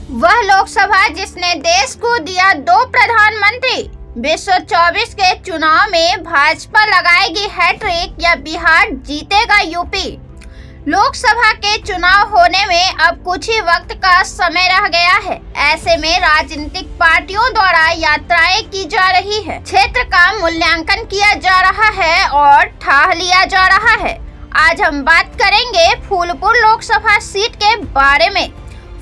वह लोकसभा जिसने देश को दिया 2 प्रधानमंत्री। 2024 के चुनाव में भाजपा लगाएगी हैट्रिक या बिहार जीतेगा यूपी। लोकसभा के चुनाव होने में अब कुछ ही वक्त का समय रह गया है। ऐसे में राजनीतिक पार्टियों द्वारा यात्राएं की जा रही है, क्षेत्र का मूल्यांकन किया जा रहा है और ठाह लिया जा रहा है। आज हम बात करेंगे फूलपुर लोकसभा सीट के बारे में।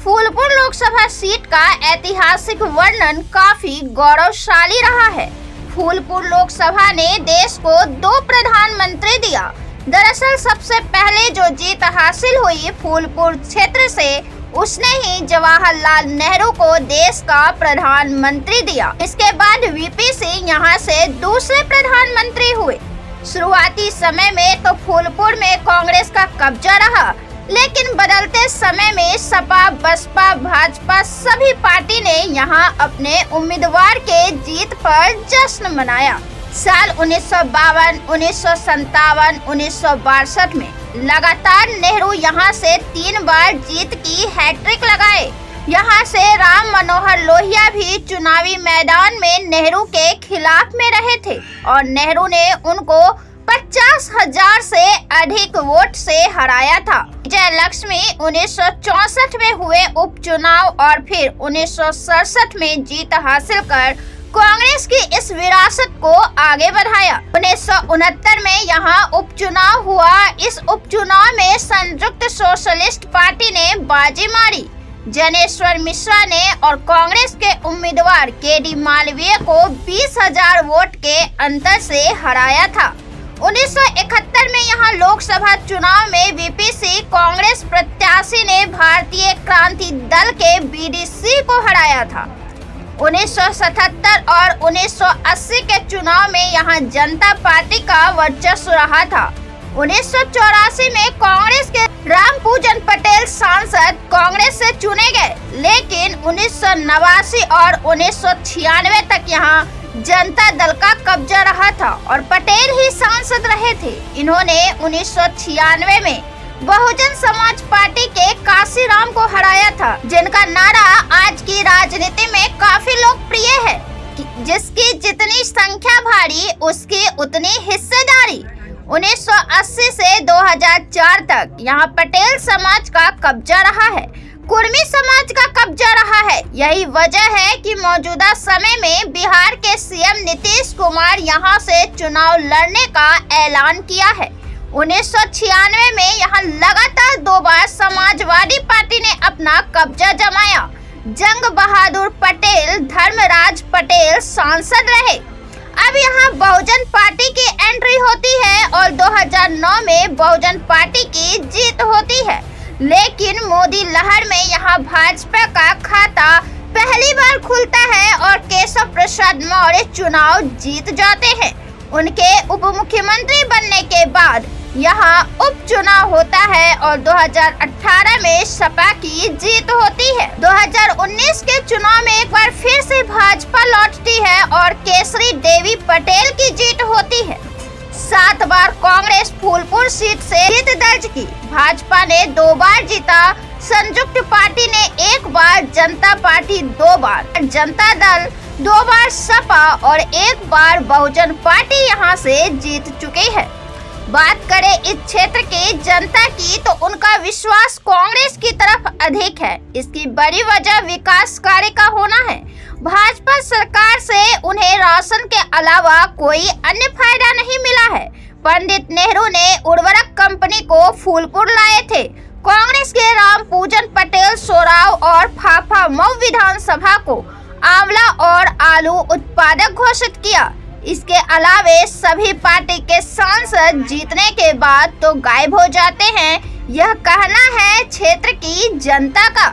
फूलपुर लोकसभा सीट का ऐतिहासिक वर्णन काफी गौरवशाली रहा है। फूलपुर लोकसभा ने देश को 2 प्रधानमंत्री दिया। दरअसल सबसे पहले जो जीत हासिल हुई फूलपुर क्षेत्र से, उसने ही जवाहरलाल नेहरू को देश का प्रधानमंत्री दिया। इसके बाद वीपी सिंह यहाँ से दूसरे प्रधानमंत्री हुए। शुरुआती समय में तो फूलपुर में कांग्रेस का कब्जा रहा, लेकिन बदलते समय में सपा, बसपा, भाजपा सभी पार्टी ने यहां अपने उम्मीदवार के जीत पर जश्न मनाया। साल 1952, 1957, 1962 में लगातार नेहरू यहां से 3 बार जीत की हैट्रिक लगाए। यहां से राम मनोहर लोहिया भी चुनावी मैदान में नेहरू के खिलाफ में रहे थे और नेहरू ने उनको 50,000 से अधिक वोट से हराया था। विजयलक्ष्मी 1964 में हुए उपचुनाव और फिर 1967 में जीत हासिल कर कांग्रेस की इस विरासत को आगे बढ़ाया। 1969 में यहाँ उपचुनाव हुआ। इस उपचुनाव में संयुक्त सोशलिस्ट पार्टी ने बाजी मारी। जनेश्वर मिश्रा ने और कांग्रेस के उम्मीदवार केडी मालवीय को 20,000 वोट के अंतर से हराया था। 1971 में यहाँ लोकसभा चुनाव में वीपी सिंह कांग्रेस प्रत्याशी ने भारतीय क्रांति दल के बीडीसी को हराया था। 1977 और 1980 के चुनाव में यहाँ जनता पार्टी का वर्चस्व रहा था। 1984 में कांग्रेस के रामपूजन पटेल सांसद कांग्रेस से चुने गए, लेकिन 1989 और 1996 तक यहाँ जनता दल का कब्जा रहा था और पटेल ही सांसद रहे थे। इन्होंने 1996 में बहुजन समाज पार्टी के काशीराम को हराया था, जिनका नारा आज की राजनीति में काफी लोकप्रिय है, जिसकी जितनी संख्या भारी उसकी उतनी हिस्सेदारी। 1980 से 2004 तक यहाँ पटेल समाज का कब्जा रहा है, कुर्मी समाज का कब्जा रहा है। यही वजह है कि मौजूदा समय में बिहार के सीएम नीतीश कुमार यहाँ से चुनाव लड़ने का ऐलान किया है। 1996 में यहाँ लगातार 2 बार समाजवादी पार्टी ने अपना कब्जा जमाया। जंग बहादुर पटेल, धर्मराज पटेल सांसद रहे। अब यहाँ बहुजन पार्टी की एंट्री होती है और 2009 में बहुजन पार्टी की जीत होती है, लेकिन मोदी लहर में यहाँ भाजपा का खाता पहली बार खुलता है और केशव प्रसाद मौर्य चुनाव जीत जाते हैं। उनके उप मुख्यमंत्री बनने के बाद यहाँ उपचुनाव होता है और 2018 में सपा की जीत होती है। 2019 के चुनाव में एक बार फिर से भाजपा लौटती है और केसरी देवी पटेल की जीत होती है। 7 बार कांग्रेस फूलपुर सीट से जीत दर्ज की। भाजपा ने 2 बार जीता, संयुक्त पार्टी ने 1 बार, जनता पार्टी 2 बार, जनता दल 2 बार, सपा और 1 बार बहुजन पार्टी यहां से जीत चुकी है। बात करें इस क्षेत्र की जनता की, तो उनका विश्वास कांग्रेस की तरफ अधिक है। इसकी बड़ी वजह विकास कार्य का होना है। भाजपा सरकार से उन्हें राशन के अलावा कोई अन्य फायदा नहीं मिला है। पंडित नेहरू ने उर्वरक कंपनी को फूलपुर लाए थे। कांग्रेस के रामपूजन पटेल सोराव और फाफा मऊ विधानसभा को आंवला और आलू उत्पादक घोषित किया। इसके अलावे सभी पार्टी के सांसद जीतने के बाद तो गायब हो जाते हैं। यह कहना है क्षेत्र की जनता का।